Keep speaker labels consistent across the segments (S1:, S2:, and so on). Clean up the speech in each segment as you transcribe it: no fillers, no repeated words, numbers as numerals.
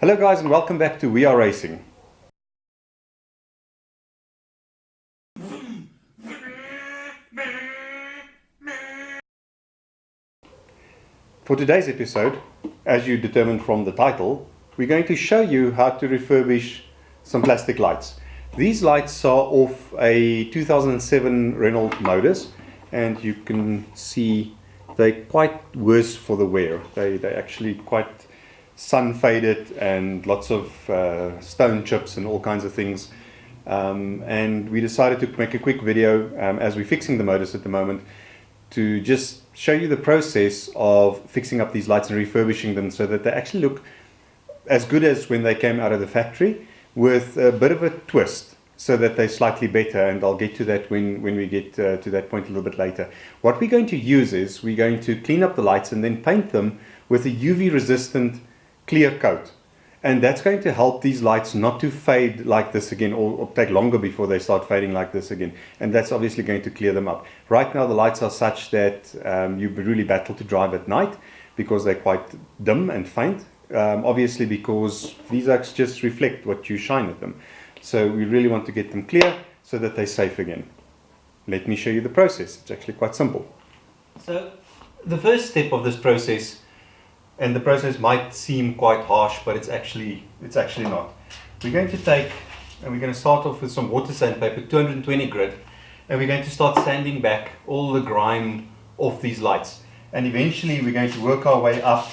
S1: Hello guys, and welcome back to We Are Racing. For today's episode, as you determined from the title, we're going to show you how to refurbish some plastic lights. These lights are off a 2007 Renault Modus, and you can see they're quite worse for the wear. They're actually quite sun faded and lots of stone chips and all kinds of things. And we decided to make a quick video as we're fixing the Modus at the moment to just show you the process of fixing up these lights and refurbishing them so that they actually look as good as when they came out of the factory, with a bit of a twist so that they're slightly better, and I'll get to that when we get to that point a little bit later. What we're going to use is we're going to clean up the lights and then paint them with a UV resistant clear coat, and that's going to help these lights not to fade like this again, or take longer before they start fading like this again, and that's obviously going to clear them up. Right now the lights are such that you really battle to drive at night because they're quite dim and faint, obviously because these arcs just reflect what you shine at them. So we really want to get them clear so that they're safe again. Let me show you the process. It's actually quite simple. So the first step of this process, and the process might seem quite harsh, but it's actually not. We're going to take, and we're going to start off with some water sandpaper, 220 grit, and we're going to start sanding back all the grime off these lights. And eventually we're going to work our way up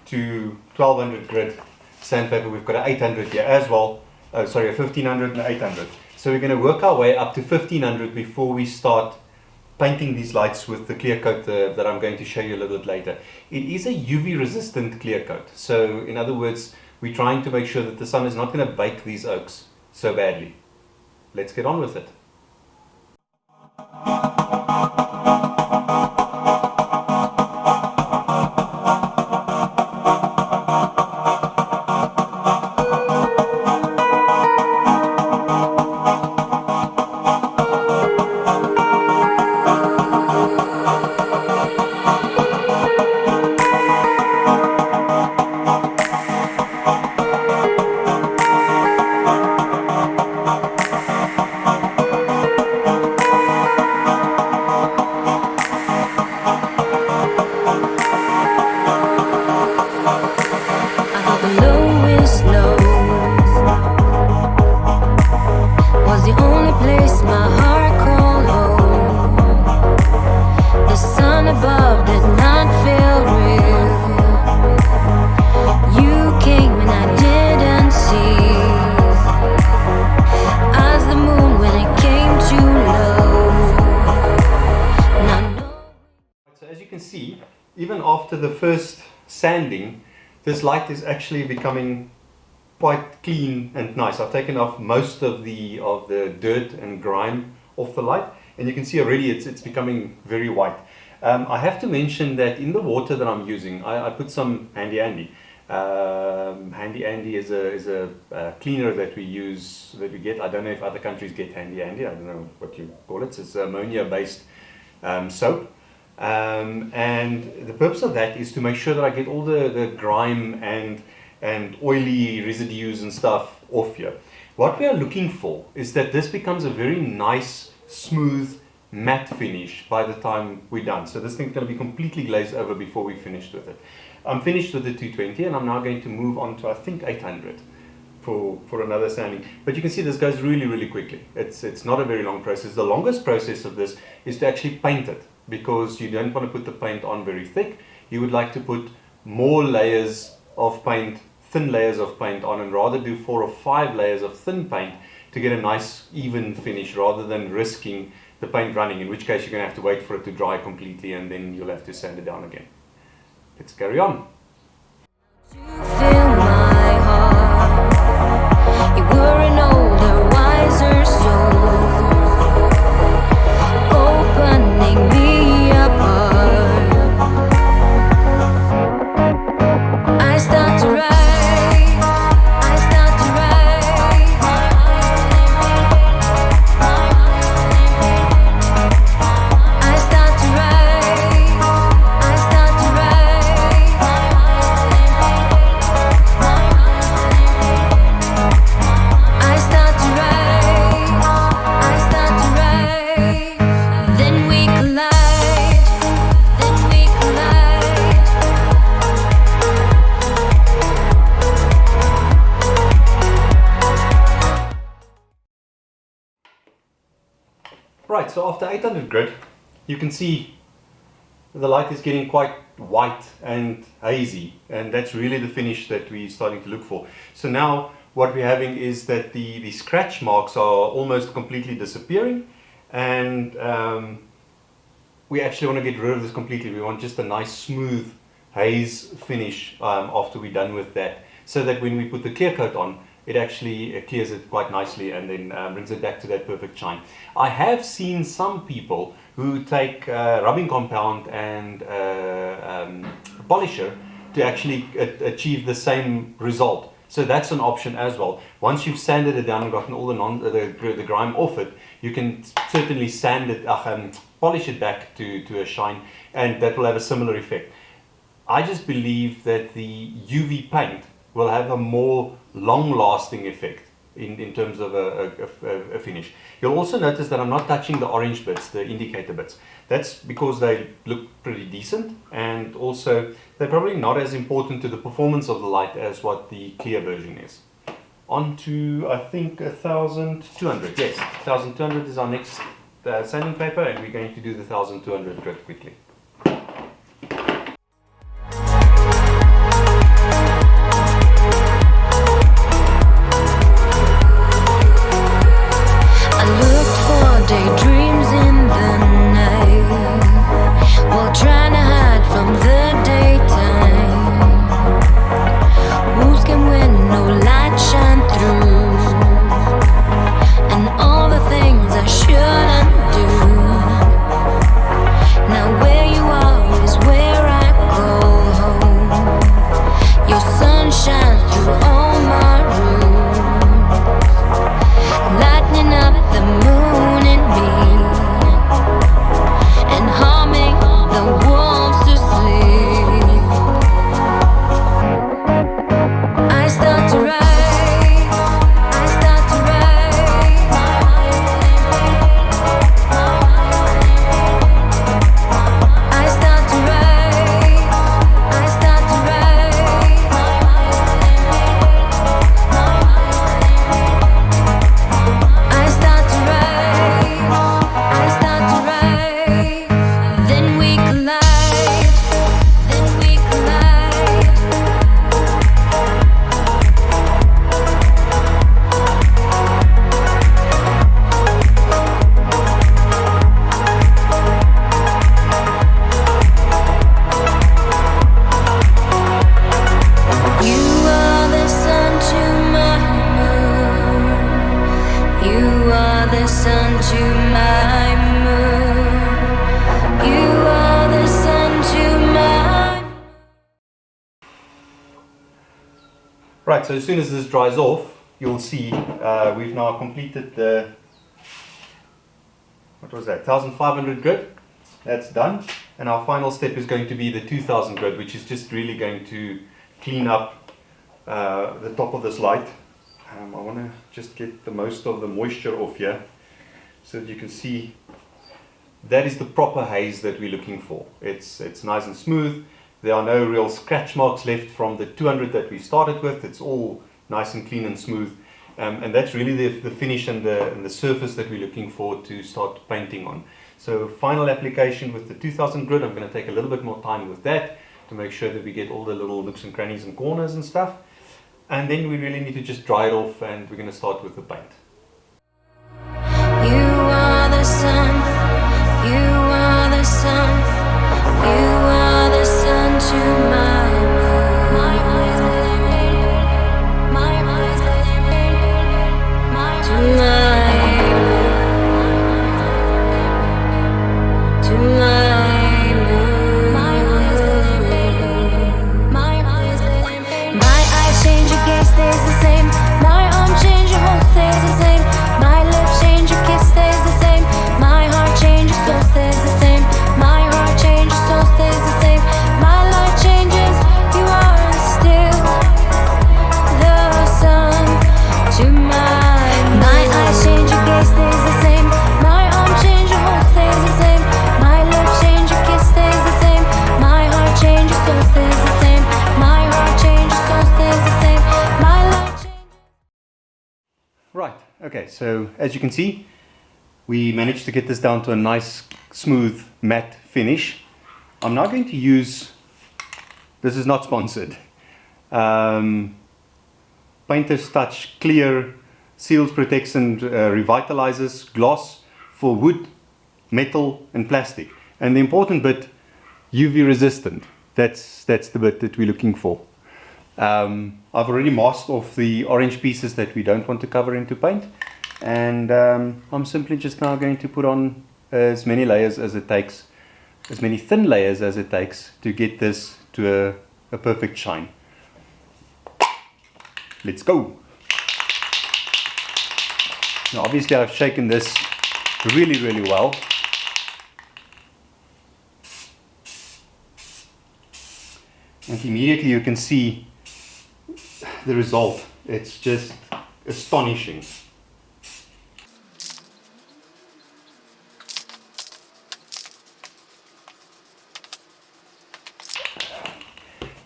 S1: to 1200 grit sandpaper. We've got an 800 here as well. A 1500 and 800. So we're going to work our way up to 1500 before we start painting these lights with the clear coat that I'm going to show you a little bit later. It is a UV resistant clear coat. So in other words, we're trying to make sure that the sun is not going to bake these oaks so badly. Let's get on with it. Even after the first sanding, this light is actually becoming quite clean and nice. I've taken off most of the dirt and grime off the light, and you can see already it's becoming very white. I have to mention that in the water that I'm using, I put some Handy Andy. Handy Andy is a cleaner that we get. I don't know if other countries get Handy Andy. I don't know what you call it. It's ammonia based soap. And the purpose of that is to make sure that I get all the grime and oily residues and stuff off here. What we are looking for is that this becomes a very nice, smooth, matte finish by the time we're done. So this thing's going to be completely glazed over before we're finished with it. I'm finished with the 220, and I'm now going to move on to, I think, 800 for another sanding. But you can see this goes really, really quickly. It's not a very long process. The longest process of this is to actually paint it, because you don't want to put the paint on very thick. You would like to put more layers of paint, thin layers of paint on, and rather do 4 or 5 layers of thin paint to get a nice even finish, rather than risking the paint running, in which case you're going to have to wait for it to dry completely and then you'll have to sand it down again. Let's carry on. Right, so after 800 grid, you can see the light is getting quite white and hazy, and that's really the finish that we're starting to look for. So now what we're having is that the scratch marks are almost completely disappearing, and we actually want to get rid of this completely. We want just a nice smooth haze finish after we're done with that, so that when we put the clear coat on, it actually clears it quite nicely and then brings it back to that perfect shine. I have seen some people who take rubbing compound and polisher to actually achieve the same result. So that's an option as well. Once you've sanded it down and gotten all the grime off it, you can certainly sand it, polish it back to a shine, and that will have a similar effect. I just believe that the UV paint will have a more long-lasting effect in terms of a finish. You'll also notice that I'm not touching the orange bits, the indicator bits. That's because they look pretty decent, and also they're probably not as important to the performance of the light as what the clear version is. On to, I think, 1200. Yes, 1200 is our next sanding paper, and we're going to do the 1200 grid quickly.
S2: Daydreams in the night, while trying to hide from the daytime. Who's can win? No light shine through, and all the things I shouldn't do. Now where you are is where I call home. Your sun shines through all my rooms, lightening up the moon in me, and humming the wolves to sleep. I start to write, I start to write. I start to write, I start to write. I start to write, I start to write. Then we collide, then we collide. You are the sun to my moon. You are the sun to my moon. You are the sun to my.
S1: Right, so as soon as this dries off, you'll see we've now completed the, what was that, 1500 grid. That's done, and our final step is going to be the 2000 grid, which is just really going to clean up the top of this light. I want to just get the most of the moisture off here so that you can see that is the proper haze that we're looking for. It's nice and smooth. There are no real scratch marks left from the 200 that we started with. It's all nice and clean and smooth, and that's really the finish and the surface that we're looking for to start painting on. So final application with the 2000 grid, I'm going to take a little bit more time with that to make sure that we get all the little nooks and crannies and corners and stuff. And then we really need to just dry it off, and we're going to start with the paint.
S2: You are the sun, you are the sun, you are the sun to my moon. My eyes are living, my eyes are living, my to my moon, to my moon. My eyes are living, my eyes are living. My eyes change, your gaze stays the same. My arm change, your whole stays the same. My lips change, your kiss stays the same. My heart changes, soul stays the same. My heart changes, soul stays the same. My life changes, you are still the sun to my moon. My eyes change, your gaze stays the same. My arm change, your whole stays the same. My lips change, your kiss stays the same. My heart changes, soul stays the same. My heart changes, soul stays the same. My life changes.
S1: Right, okay, so as you can see, we managed to get this down to a nice smooth matte finish. I'm now going to use, this is not sponsored, Painter's Touch Clear Seals, Protects and Revitalizes Gloss for wood, metal and plastic. And the important bit, UV resistant. That's the bit that we're looking for. I've already masked off the orange pieces that we don't want to cover into paint, and I'm simply just now going to put on as many layers as it takes, as many thin layers as it takes to get this to a perfect shine. Let's go. Now obviously I've shaken this really well. And immediately you can see the result. It's just astonishing.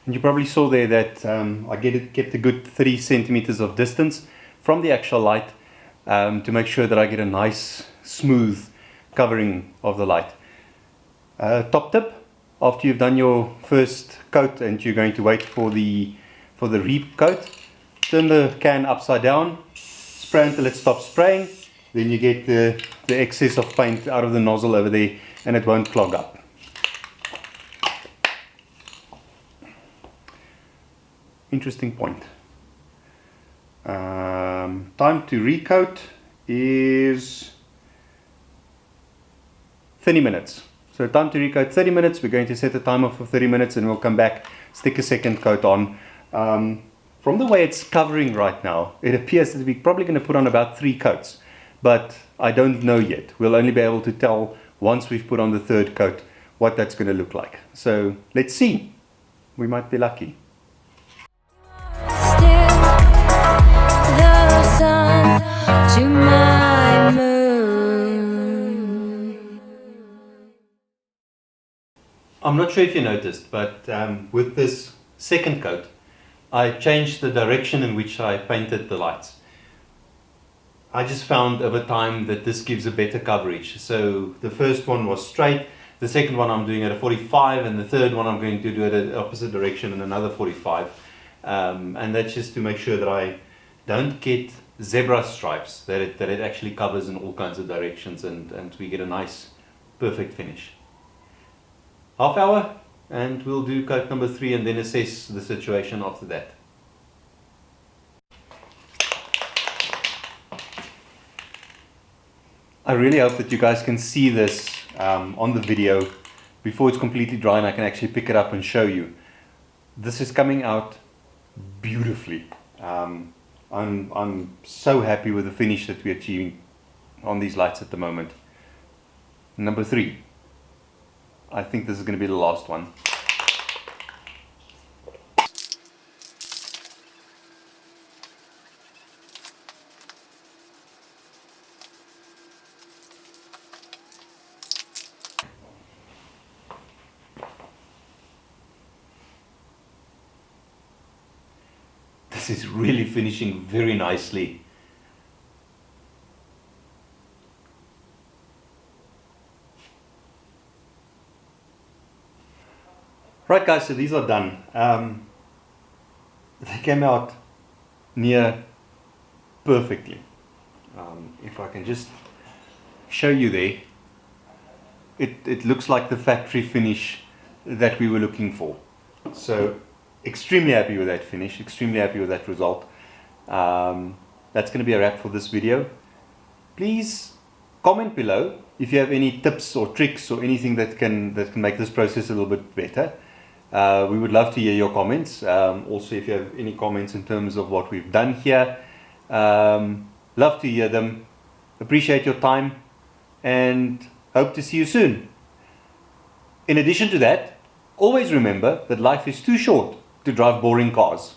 S1: And you probably saw there that I kept a good 3 centimeters of distance from the actual light to make sure that I get a nice smooth covering of the light. Top tip, after you've done your first coat and you're going to wait for the recoat, turn the can upside down, spray until it stops spraying, then you get the excess of paint out of the nozzle over there and it won't clog up. Interesting point. Time to recoat is 30 minutes. So time to recoat 30 minutes. We're going to set the timer for 30 minutes and we'll come back, stick a second coat on. From the way it's covering right now, it appears that we're probably going to put on about 3 coats, but I don't know yet. We'll only be able to tell once we've put on the 3rd coat what that's going to look like. So let's see. We might be lucky.
S2: To my moon.
S1: I'm not sure if you noticed, but with this second coat, I changed the direction in which I painted the lights. I just found over time that this gives a better coverage. So the first one was straight, the second one I'm doing at a 45, and the third one I'm going to do at the opposite direction in another 45. And that's just to make sure that I don't get zebra stripes, that it actually covers in all kinds of directions, and we get a nice perfect finish. Half hour and we'll do coat number 3 and then assess the situation after that. I really hope that you guys can see this on the video before it's completely dry and I can actually pick it up and show you. This is coming out beautifully. I'm so happy with the finish that we're achieving on these lights at the moment. Number 3. I think this is going to be the last one. This is really finishing very nicely. Right guys, so these are done. They came out near perfectly. If I can just show you there, it looks like the factory finish that we were looking for. So extremely happy with that finish, extremely happy with that result. That's going to be a wrap for this video. Please comment below if you have any tips or tricks or anything that can make this process a little bit better. We would love to hear your comments. Also, if you have any comments in terms of what we've done here, love to hear them. Appreciate your time and hope to see you soon. In addition to that, always remember that life is too short to drive boring cars.